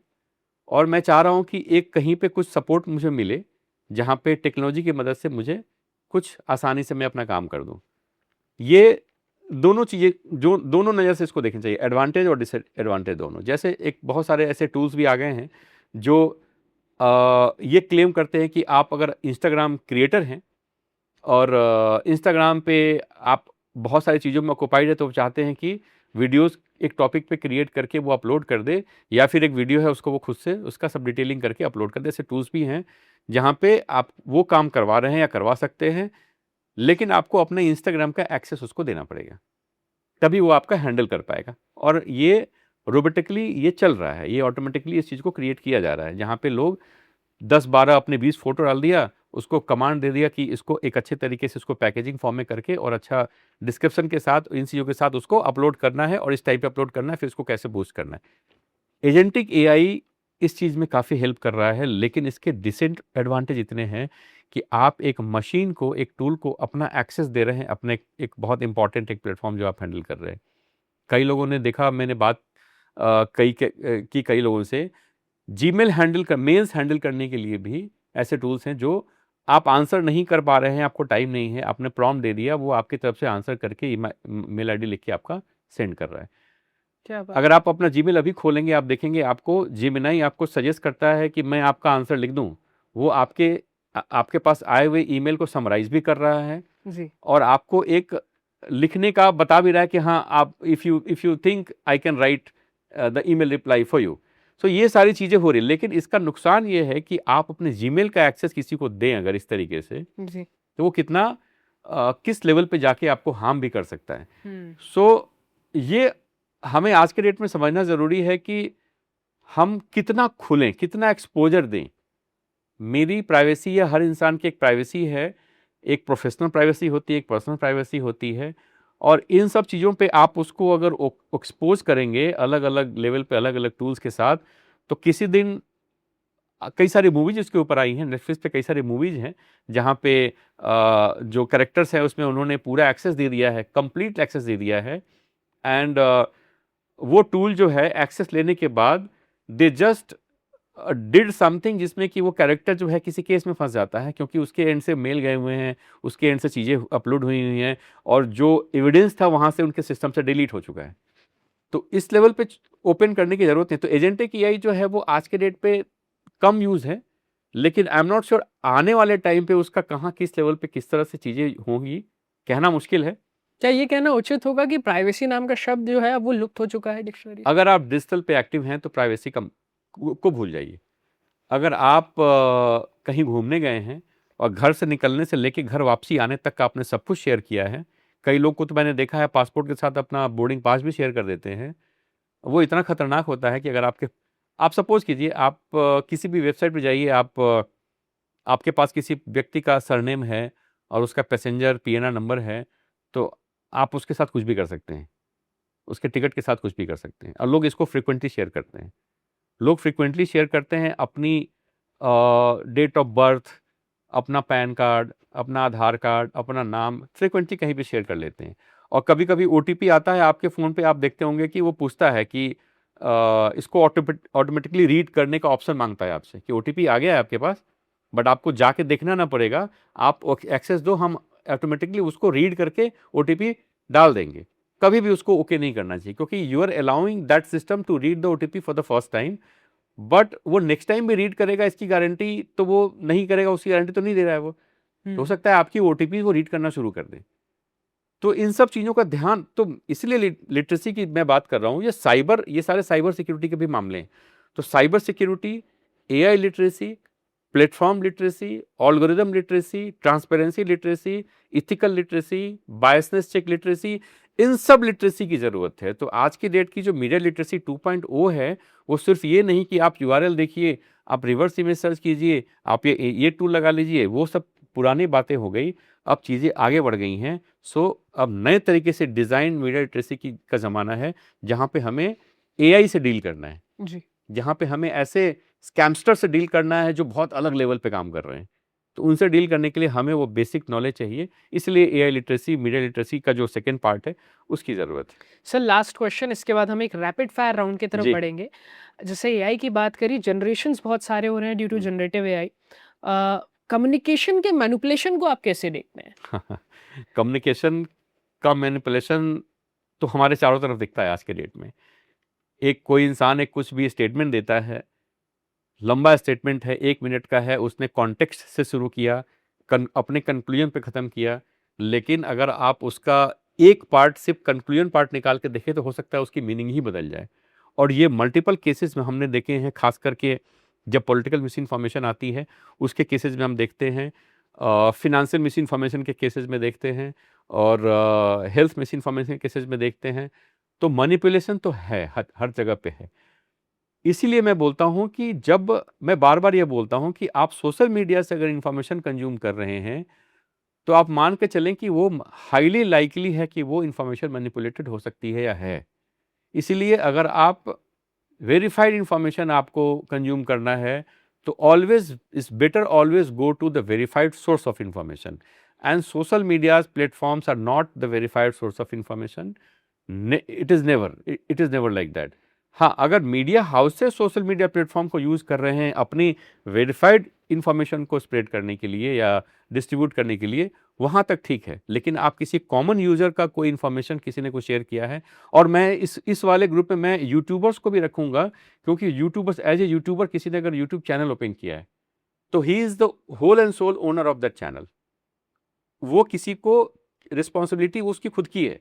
और मैं चाह रहा हूँ कि एक कहीं पे कुछ सपोर्ट मुझे मिले, जहाँ पे टेक्नोलॉजी की मदद से मुझे कुछ आसानी से मैं अपना काम कर दूँ। ये दोनों चीज़ें, जो दोनों नज़र से इसको देखनी चाहिए, एडवांटेज और डिसएडवांटेज दोनों। जैसे एक बहुत सारे ऐसे टूल्स भी आ गए हैं जो ये क्लेम करते हैं कि आप अगर इंस्टाग्राम क्रिएटर हैं और इंस्टाग्राम पे आप बहुत सारी चीज़ों में ऑक्युपाइड है, तो चाहते हैं कि वीडियोस एक टॉपिक पे क्रिएट करके वो अपलोड कर दे, या फिर एक वीडियो है उसको वो खुद से उसका सब डिटेलिंग करके अपलोड कर दे। ऐसे टूल्स भी हैं जहाँ पे आप वो काम करवा रहे हैं या करवा सकते हैं, लेकिन आपको अपने इंस्टाग्राम का एक्सेस उसको देना पड़ेगा, तभी वो आपका हैंडल कर पाएगा। और ये रोबोटिकली ये चल रहा है, ये ऑटोमेटिकली इस चीज़ को क्रिएट किया जा रहा है, जहाँ पे लोग 10-12 अपने 20 फोटो डाल दिया, उसको कमांड दे दिया कि इसको एक अच्छे तरीके से उसको पैकेजिंग फॉर्म में करके और अच्छा डिस्क्रिप्शन के साथ, इन चीज़ों के साथ उसको अपलोड करना है और इस टाइप पे अपलोड करना है, फिर उसको कैसे बूस्ट करना है। एजेंटिक एआई इस चीज़ में काफ़ी हेल्प कर रहा है, लेकिन इसके डिसएडवांटेज इतने हैं कि आप एक मशीन को, एक टूल को अपना एक्सेस दे रहे हैं, अपने एक बहुत इंपॉर्टेंट एक प्लेटफॉर्म जो आप हैंडल कर रहे हैं। कई लोगों ने देखा, मैंने बात कई लोगों से, जीमेल मेल्स हैंडल करने के लिए भी ऐसे टूल्स हैं जो आप आंसर नहीं कर पा रहे हैं, आपको टाइम नहीं है, आपने प्रॉम्प्ट दे दिया, वो आपकी तरफ से आंसर करके मेल आईडी लिख के आपका सेंड कर रहा है। क्या बात। अगर आप अपना जीमेल अभी खोलेंगे, आप देखेंगे आपको जेमिनी आपको सजेस्ट करता है कि मैं आपका आंसर लिख दूं। वो आपके पास आए हुए ईमेल को समराइज भी कर रहा है जी। और आपको एक लिखने का बता भी रहा है कि हाँ, आप if you think I can write the email reply for you. So ये सारी चीज़ें हो रही है, लेकिन इसका नुकसान ये है कि आप अपने जीमेल का एक्सेस किसी को दें अगर इस तरीके से, जी। तो वो कितना किस लेवल पे जाके आपको हार्म भी कर सकता है। सो ये हमें आज के डेट में समझना ज़रूरी है कि हम कितना खुलें, कितना एक्सपोजर दें। मेरी प्राइवेसी या हर इंसान की एक प्राइवेसी है, एक प्रोफेशनल प्राइवेसी होती है, एक पर्सनल प्राइवेसी होती है, और इन सब चीज़ों पे आप उसको अगर एक्सपोज करेंगे अलग-अलग लेवल पे, अलग-अलग टूल्स के साथ, तो किसी दिन कई सारी मूवीज़ इसके ऊपर आई हैं, नेटफ्लिक्स पे कई सारी मूवीज़ हैं, जहाँ पे जो कैरेक्टर्स हैं उसमें उन्होंने पूरा एक्सेस दे दिया है, कंप्लीट एक्सेस दे दिया है, एंड वो टूल जो है एक्सेस लेने के बाद दे जस्ट डिड समथिंग जिसमें कि वो कैरेक्टर जो है किसी केस में फंस जाता है, क्योंकि उसके एंड से मेल गए हुए हैं, उसके एंड से चीज़ें अपलोड हुई हुई हैं और जो एविडेंस था वहाँ से उनके सिस्टम से डिलीट हो चुका है। तो इस लेवल पे ओपन करने की ज़रूरत नहीं। तो एजेंटिक एआई जो है वो आज के डेट पे कम यूज़ है, लेकिन आई एम नॉट श्योर आने वाले टाइम पे उसका कहाँ, किस लेवल पे, किस तरह से चीज़ें होंगी, कहना मुश्किल है। क्या ये कहना उचित होगा कि प्राइवेसी नाम का शब्द जो है अब वो लुप्त हो चुका है डिक्शनरी से? अगर आप डिजिटल पे एक्टिव हैं तो प्राइवेसी को भूल जाइए। अगर आप कहीं घूमने गए हैं और घर से निकलने से लेके घर वापसी आने तक का आपने सब कुछ शेयर किया है, कई लोग को तो मैंने देखा है पासपोर्ट के साथ अपना बोर्डिंग पास भी शेयर कर देते हैं। वो इतना खतरनाक होता है कि अगर आप सपोज कीजिए आप किसी भी वेबसाइट पे जाइए, आपके पास किसी व्यक्ति का सरनेम है और उसका पैसेंजर पीएनआर नंबर है, तो आप उसके साथ कुछ भी कर सकते हैं, उसके टिकट के साथ कुछ भी कर सकते हैं, और लोग इसको फ्रिक्वेंटली शेयर करते हैं। लोग फ्रिक्वेंटली शेयर करते हैं अपनी डेट ऑफ बर्थ, अपना पैन कार्ड, अपना आधार कार्ड, अपना नाम फ्रिक्वेंटली कहीं भी शेयर कर लेते हैं। और कभी कभी ओटीपी आता है आपके फ़ोन पे, आप देखते होंगे कि वो पूछता है कि इसको ऑटोमेटिकली रीड करने का ऑप्शन मांगता है आपसे कि ओटीपी आ गया है आपके पास, बट आपको जाके देखना ना पड़ेगा, आप एक्सेस दो, हम ऑटोमेटिकली उसको रीड करके ओटीपी डाल देंगे। कभी भी उसको ओके नहीं करना चाहिए, क्योंकि you are allowing that system to read the OTP for the first time, but वो नेक्स्ट टाइम भी रीड करेगा इसकी गारंटी तो वो नहीं करेगा, उसकी गारंटी तो नहीं दे रहा है वो। तो हो सकता है आपकी ओटीपी वो रीड करना शुरू कर दे। तो इन सब चीज़ों का ध्यान, तो इसलिए लिटरेसी की मैं बात कर रहा हूँ, ये सारे साइबर सिक्योरिटी के भी मामले हैं। तो cyber security, AI literacy, platform literacy, algorithm literacy, transparency literacy, ethical literacy, biasness check literacy, इन सब लिटरेसी की ज़रूरत है। तो आज की डेट की जो मीडिया लिटरेसी 2.0 है, वो सिर्फ ये नहीं कि आप यूआरएल देखिए, आप रिवर्स इमेज सर्च कीजिए, आप ये टूल लगा लीजिए, वो सब पुरानी बातें हो गई। अब चीज़ें आगे बढ़ गई हैं। सो अब नए तरीके से डिज़ाइन मीडिया लिटरेसी का ज़माना है, जहाँ पे हमें एआई से डील करना है, जी। जहाँ पे हमें ऐसे स्कैमस्टर से डील करना है जो बहुत अलग लेवल पे काम कर रहे हैं। तो उनसे डील करने के लिए हमें वो बेसिक नॉलेज चाहिए। इसलिए एआई लिटरेसी, मीडिया लिटरेसी का जो सेकंड पार्ट है, उसकी ज़रूरत है। सर लास्ट क्वेश्चन, इसके बाद हम एक रैपिड फायर राउंड की तरफ जी। बढ़ेंगे। जैसे एआई की बात करी, जनरेशंस बहुत सारे हो रहे हैं due to generative AI. Communication के मैनिपुलेशन को आप कैसे देखते हैं? कम्युनिकेशन का मैनिपुलेशन तो हमारे चारों तरफ दिखता है आज के डेट में। कोई इंसान एक कुछ भी स्टेटमेंट देता है, लंबा स्टेटमेंट है, 1 मिनट का है, उसने कॉन्टेक्स्ट से शुरू किया, अपने कंक्लूजन पे ख़त्म किया, लेकिन अगर आप उसका एक पार्ट, सिर्फ कंक्लूजन पार्ट निकाल के देखें, तो हो सकता है उसकी मीनिंग ही बदल जाए। और ये मल्टीपल केसेस में हमने देखे हैं, खास करके जब पॉलिटिकल मिस इन्फॉर्मेशन आती है, उसके केसेस में हम देखते हैं, फिनेंशियल मिस इन्फॉर्मेशन के केसेस में देखते हैं, और हेल्थ मिस इन्फॉर्मेशन के केसेस में देखते हैं। तो मैनिपुलेशन तो है, हर जगह पे है। इसीलिए मैं बोलता हूँ कि मैं बार-बार ये बोलता हूँ कि आप सोशल मीडिया से अगर इन्फॉर्मेशन कंज़्यूम कर रहे हैं, तो आप मान के चलें कि वो हाईली लाइकली है कि वो इन्फॉर्मेशन मैनिपुलेटेड हो सकती है या है। इसीलिए अगर आप वेरिफाइड इन्फॉर्मेशन आपको कंज़्यूम करना है, तो it's better always go to the verified source of information, and social medias platforms are not the verified source of information. It is never like that. हाँ, अगर media houses social media platform को use कर रहे हैं अपनी verified information को spread करने के लिए या डिस्ट्रीब्यूट करने के लिए, वहाँ तक ठीक है। लेकिन आप किसी कॉमन यूज़र का कोई इन्फॉर्मेशन किसी ने कुछ शेयर किया है, और मैं इस वाले ग्रुप में मैं यूट्यूबर्स को भी रखूँगा, क्योंकि यूट्यूबर्स, एज ए यूट्यूबर किसी ने अगर यूट्यूब चैनल ओपन किया है, तो he is the whole and sole owner of that channel. वो किसी को रिस्पॉन्सिबिलिटी उसकी खुद की है।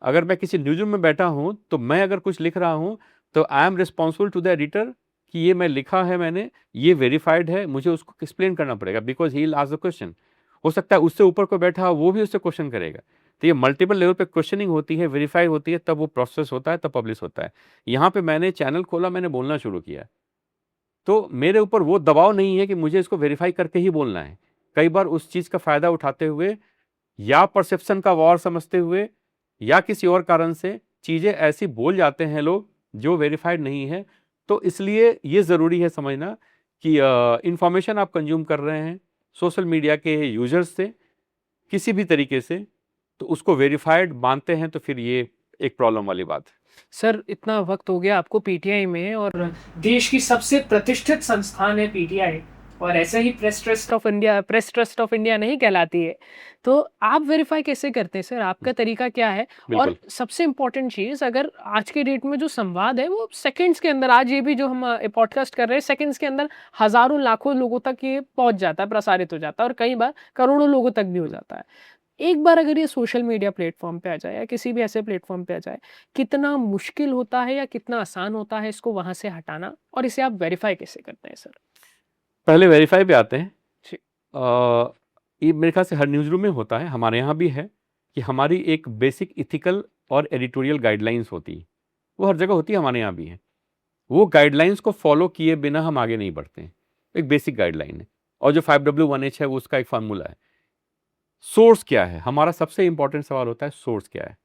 अगर मैं किसी न्यूज़रूम में बैठा हूँ, तो मैं अगर कुछ लिख रहा हूँ, तो I am responsible to the editor कि ये मैं लिखा है मैंने, ये वेरीफाइड है, मुझे उसको एक्सप्लेन करना पड़ेगा, because he will ask the question. हो सकता है उससे ऊपर कोई बैठा हो, वो भी उससे क्वेश्चन करेगा। तो ये मल्टीपल लेवल पे क्वेश्चनिंग होती है, वेरीफाई होती है, तब वो प्रोसेस होता है, तब पब्लिश होता है। यहाँ पे मैंने चैनल खोला, मैंने बोलना शुरू किया, तो मेरे ऊपर वो दबाव नहीं है कि मुझे इसको वेरीफाई करके ही बोलना है। कई बार उस चीज़ का फ़ायदा उठाते हुए, या परसेप्शन का वॉर समझते हुए, या किसी और कारण से चीज़ें ऐसी बोल जाते हैं लोग जो वेरीफाइड नहीं है। तो इसलिए ये ज़रूरी है समझना कि इंफॉर्मेशन आप कंज्यूम कर रहे हैं सोशल मीडिया के यूजर्स से किसी भी तरीके से, तो उसको वेरीफाइड मानते हैं, तो फिर ये एक प्रॉब्लम वाली बात है। सर इतना वक्त हो गया आपको पीटीआई में, और देश की सबसे प्रतिष्ठित संस्थान है पीटीआई, और ऐसे ही प्रेस ट्रस्ट ऑफ इंडिया नहीं कहलाती है। तो आप वेरीफाई कैसे करते हैं सर, आपका तरीका क्या है? और बिल्कुल। सबसे इम्पोर्टेंट चीज़, अगर आज के डेट में जो संवाद है वो सेकंड्स के अंदर, आज ये भी जो हम पॉडकास्ट कर रहे हैं, सेकंड्स के अंदर हज़ारों लाखों लोगों तक ये पहुंच जाता है, प्रसारित हो जाता है, और कई बार करोड़ों लोगों तक भी हो जाता है। एक बार अगर ये सोशल मीडिया प्लेटफॉर्म पे आ जाए, या किसी भी ऐसे प्लेटफॉर्म पे आ जाए, कितना मुश्किल होता है या कितना आसान होता है इसको वहाँ से हटाना, और इसे आप वेरीफाई कैसे करते हैं सर? पहले वेरीफाई पे आते हैं। जी। ये मेरे ख्याल से हर न्यूज़ रूम में होता है, हमारे यहाँ भी है कि हमारी एक बेसिक इथिकल और एडिटोरियल गाइडलाइंस होती है। वो हर जगह होती है, हमारे यहाँ भी है। वो गाइडलाइंस को फॉलो किए बिना हम आगे नहीं बढ़ते हैं। एक बेसिक गाइडलाइन है, और जो 5W1H है वो उसका एक फार्मूला है। सोर्स क्या है, हमारा सबसे इंपॉर्टेंट सवाल होता है, सोर्स क्या है,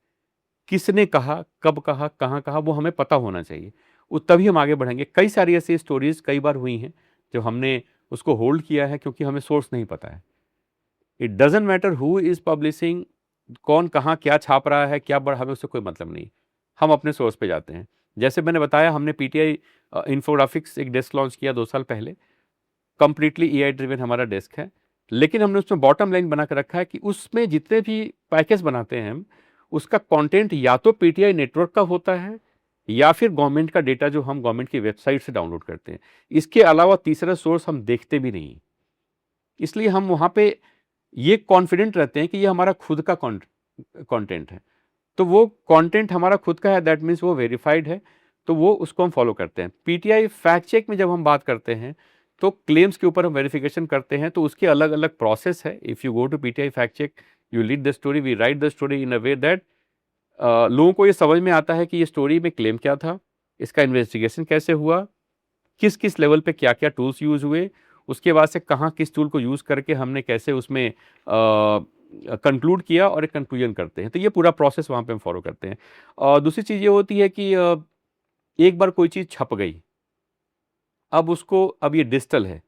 किसने कहा, कब कहा, कहाँ कहा, वो हमें पता होना चाहिए। तभी हम आगे बढ़ेंगे। कई सारी ऐसी स्टोरीज कई बार हुई हैं जो हमने उसको होल्ड किया है क्योंकि हमें सोर्स नहीं पता है। It doesn't matter who is publishing, कौन कहाँ क्या छाप रहा है, क्या बढ़, हमें उससे कोई मतलब नहीं। हम अपने सोर्स पे जाते हैं। जैसे मैंने बताया, हमने पीटीआई इन्फोग्राफिक्स एक डेस्क लॉन्च किया 2 साल पहले। कंप्लीटली एआई ड्रिवन हमारा डेस्क है, लेकिन हमने उसमें बॉटम लाइन बना कर रखा है कि उसमें जितने भी पैकेज बनाते हैं हम, उसका कंटेंट या तो पीटीआई नेटवर्क का होता है या फिर गवर्नमेंट का डेटा जो हम गवर्नमेंट की वेबसाइट से डाउनलोड करते हैं। इसके अलावा तीसरा सोर्स हम देखते भी नहीं। इसलिए हम वहाँ पे ये कॉन्फिडेंट रहते हैं कि ये हमारा खुद का कंटेंट है। तो वो कंटेंट हमारा खुद का है, दैट मीन्स वो वेरीफाइड है, तो वो उसको हम फॉलो करते हैं। पीटीआई फैक्ट चेक में जब हम बात करते हैं तो क्लेम्स के ऊपर हम वेरिफिकेशन करते हैं, तो उसके अलग अलग प्रोसेस है। If you go to PTI fact check, you lead the story, we write the story in a way that लोगों को ये समझ में आता है कि ये स्टोरी में क्लेम क्या था, इसका इन्वेस्टिगेशन कैसे हुआ, किस किस लेवल पे क्या क्या टूल्स यूज़ हुए, उसके बाद से कहाँ किस टूल को यूज़ करके हमने कैसे उसमें कंक्लूड किया और एक कंक्लूजन करते हैं। तो ये पूरा प्रोसेस वहाँ पे हम फॉलो करते हैं। और दूसरी चीज़ ये होती है कि एक बार कोई चीज़ छप गई, अब ये डिजिटल है,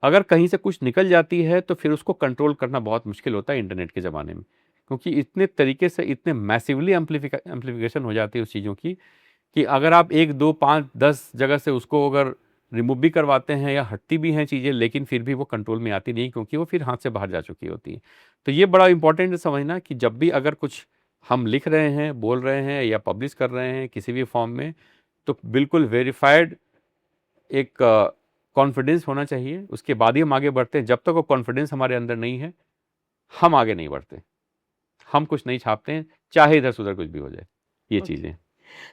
अगर कहीं से कुछ निकल जाती है तो फिर उसको कंट्रोल करना बहुत मुश्किल होता है इंटरनेट के ज़माने में, क्योंकि इतने तरीके से इतने मैसिवली एम्प्लीफिकेशन हो जाती है उस चीज़ों की कि अगर आप 1, 2, 5, 10 जगह से उसको अगर रिमूव भी करवाते हैं या हटती भी हैं चीज़ें, लेकिन फिर भी वो कंट्रोल में आती नहीं, क्योंकि वो फिर हाथ से बाहर जा चुकी होती है। तो ये बड़ा इंपॉर्टेंट है समझना कि जब भी अगर कुछ हम लिख रहे हैं, बोल रहे हैं या पब्लिश कर रहे हैं किसी भी फॉर्म में, तो बिल्कुल वेरीफाइड एक कॉन्फिडेंस होना चाहिए, उसके बाद ही हम आगे बढ़ते हैं। जब तक वो कॉन्फिडेंस हमारे अंदर नहीं है, हम आगे नहीं बढ़ते। हम कुछ नहीं छापते हैं, चाहे इधर से उधर कुछ भी हो जाए। ये ओके। चीज़ें।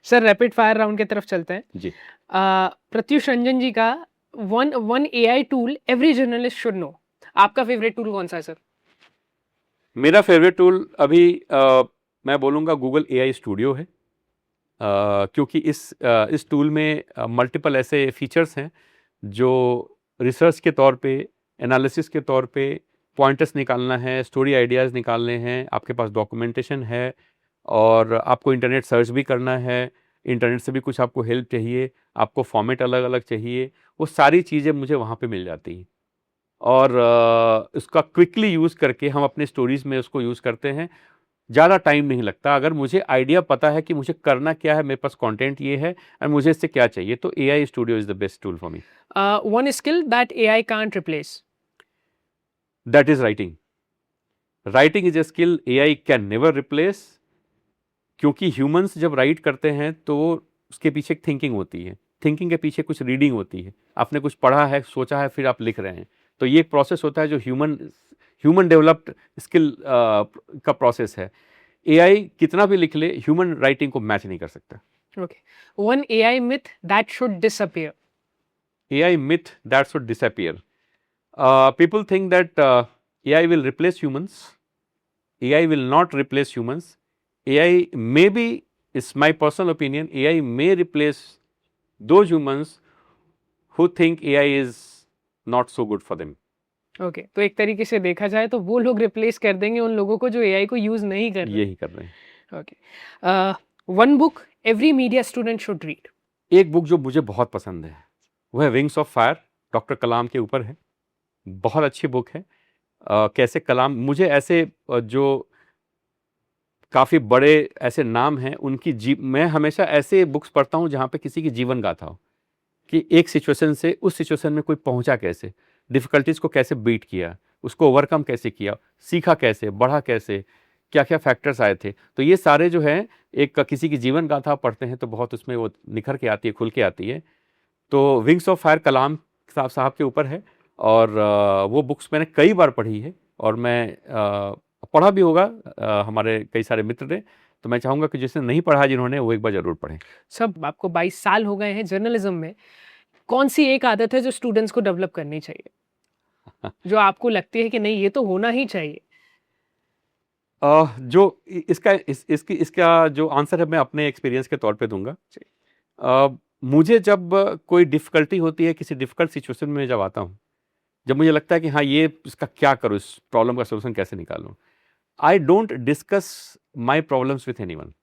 सर रैपिड फायर राउंड की तरफ चलते हैं। जी। प्रत्युष रंजन जी का one AI tool every journalist should know, आपका फेवरेट टूल कौन सा है सर? मेरा फेवरेट टूल अभी मैं बोलूँगा गूगल एआई स्टूडियो है, क्योंकि इस टूल में मल्टीपल ऐसे फीचर्स हैं जो रिसर्च के तौर पे, एनालिसिस के तौर पे, पॉइंटर्स निकालना है, स्टोरी आइडियाज़ निकालने हैं, आपके पास डॉक्यूमेंटेशन है, और आपको इंटरनेट सर्च भी करना है, इंटरनेट से भी कुछ आपको हेल्प चाहिए, आपको फॉर्मेट अलग अलग चाहिए, वो सारी चीज़ें मुझे वहाँ पे मिल जाती हैं। और उसका क्विकली यूज़ करके हम अपने स्टोरीज़ में उसको यूज़ करते हैं। ज़्यादा टाइम नहीं लगता। अगर मुझे आइडिया पता है कि मुझे करना क्या है, मेरे पास कंटेंट ये है और मुझे इससे क्या चाहिए, तो AI studio is the best tool for me. One skill that AI can't replace? That is writing. Writing is a skill AI can never replace, क्योंकि ह्यूमंस जब राइट करते हैं तो उसके पीछे एक थिंकिंग होती है, थिंकिंग के पीछे कुछ रीडिंग होती है, आपने कुछ पढ़ा है, सोचा है, फिर आप लिख रहे हैं। तो ये एक प्रोसेस होता है जो ह्यूमन डेवलप्ड स्किल का प्रोसेस है। एआई कितना भी लिख ले, ह्यूमन राइटिंग को मैच नहीं कर सकता। Okay. One AI myth that should disappear? AI myth that should disappear. People think that AI will replace humans. AI will not replace humans. AI maybe, is my personal opinion, AI may replace those humans who think AI is not so good for them. Okay, तो एक तरीके से देखा जाए तो वो लोग replace कर देंगे उन लोगों को जो एआई को यूज नहीं कर रहे। यही कर रहे हैं। Okay. One book every media student should read? एक बुक जो मुझे बहुत पसंद है वह है विंग्स ऑफ फायर, डॉक्टर कलाम के ऊपर है। बहुत अच्छी बुक है। कैसे कलाम, मुझे ऐसे जो काफ़ी बड़े ऐसे नाम हैं उनकी मैं हमेशा ऐसे बुक्स पढ़ता हूँ जहाँ पे किसी की जीवन गाथा हो, कि एक सिचुएशन से उस सिचुएशन में कोई पहुँचा कैसे, डिफ़िकल्टीज़ को कैसे बीट किया, उसको ओवरकम कैसे किया, सीखा कैसे, बढ़ा कैसे, क्या क्या फैक्टर्स आए थे। तो ये सारे जो हैं, एक किसी की जीवन गाथा पढ़ते हैं तो बहुत उसमें वो निखर के आती है, खुल के आती है। तो विंग्स ऑफ फायर कलाम साहब के ऊपर है, और वो बुक्स मैंने कई बार पढ़ी है, और मैं पढ़ा भी होगा, हमारे कई सारे मित्र ने। तो मैं चाहूँगा कि जिसने नहीं पढ़ा, जिन्होंने, वो एक बार ज़रूर पढ़ें। सब आपको 22 साल हो गए हैं जर्नलिज्म में, कौन सी एक आदत है जो स्टूडेंट्स को डेवलप करनी चाहिए, जो आपको लगती है कि नहीं ये तो होना ही चाहिए? जो इसका जो आंसर है मैं अपने एक्सपीरियंस के तौर पे दूंगा। मुझे जब कोई डिफिकल्टी होती है, किसी डिफिकल्ट सिचुएशन में जब आता हूँ, जब मुझे लगता है कि हाँ ये इसका क्या करूँ, इस प्रॉब्लम का सोल्यूशन कैसे निकालूं, I don't discuss my problems with anyone.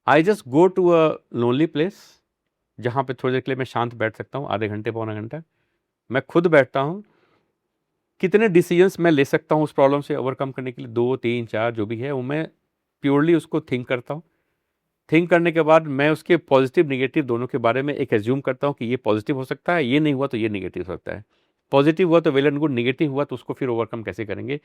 I just go to a lonely place, जहाँ पे थोड़ी देर के लिए मैं शांत बैठ सकता हूँ, आधे घंटे पौना घंटा मैं खुद बैठता हूँ। कितने डिसीजंस मैं ले सकता हूँ उस प्रॉब्लम से ओवरकम करने के लिए, 2 3 4 जो भी है, वो मैं प्योरली उसको थिंक करता हूँ। थिंक करने के बाद मैं उसके पॉजिटिव निगेटिव दोनों के बारे में एक एज्यूम करता हूँ कि ये पॉजिटिव हो सकता है, ये नहीं हुआ तो ये निगेटिव हो सकता है। पॉजिटिव हुआ तो वेल एंड गुड, निगेटिव हुआ तो उसको फिर ओवरकम कैसे करेंगे,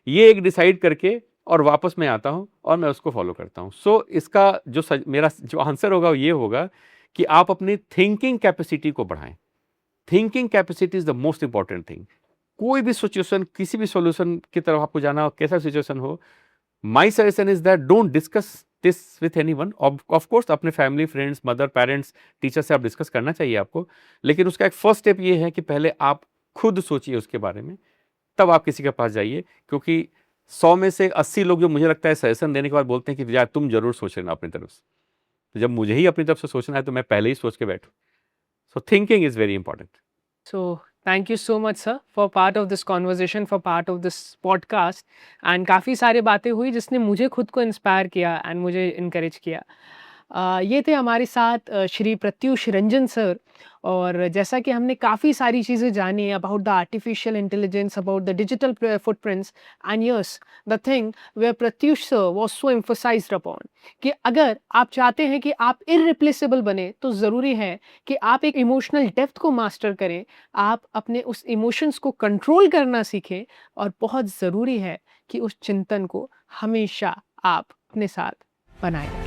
ये एक डिसाइड करके और वापस मैं आता हूँ और मैं उसको फॉलो करता हूँ। सो इसका मेरा जो आंसर होगा वो ये होगा कि आप अपनी थिंकिंग कैपेसिटी को बढ़ाएं। Thinking capacity is the most important thing. कोई भी सिचुएशन, किसी भी सॉल्यूशन की तरफ आपको जाना हो, कैसा सिचुएशन हो, my suggestion is that don't discuss this with anyone. Of course अपने family, friends, mother, parents, teacher से आप डिस्कस करना चाहिए आपको, लेकिन उसका एक फर्स्ट स्टेप ये है कि पहले आप खुद सोचिए उसके बारे में, तब आप किसी के पास जाइए। क्योंकि 100 में से 80 लोग जो मुझे लगता है सजेशन देने के बाद बोलते हैं कि यार तुम जरूर सोच लेना अपनी तरफ से, तो जब मुझे ही अपनी तरफ से सोचना है तो मैं पहले ही सोच के बैठूं। So thinking is very important. So, thank you so much, sir, for part of this conversation, for part of this podcast. And काफ़ी सारी बातें हुई जिसने मुझे खुद को इंस्पायर किया एंड मुझे इनकरेज किया। ये थे हमारे साथ श्री प्रत्युष रंजन सर। और जैसा कि हमने काफ़ी सारी चीज़ें जानी about the artificial intelligence, about the digital footprints, and yes the thing where Pratyush sir was so emphasised upon कि अगर आप चाहते हैं कि आप इररिप्लेसेबल बने, तो ज़रूरी है कि आप एक इमोशनल डेप्थ को मास्टर करें, आप अपने उस इमोशंस को कंट्रोल करना सीखें, और बहुत ज़रूरी है कि उस चिंतन को हमेशा आप अपने साथ बनाए रखें।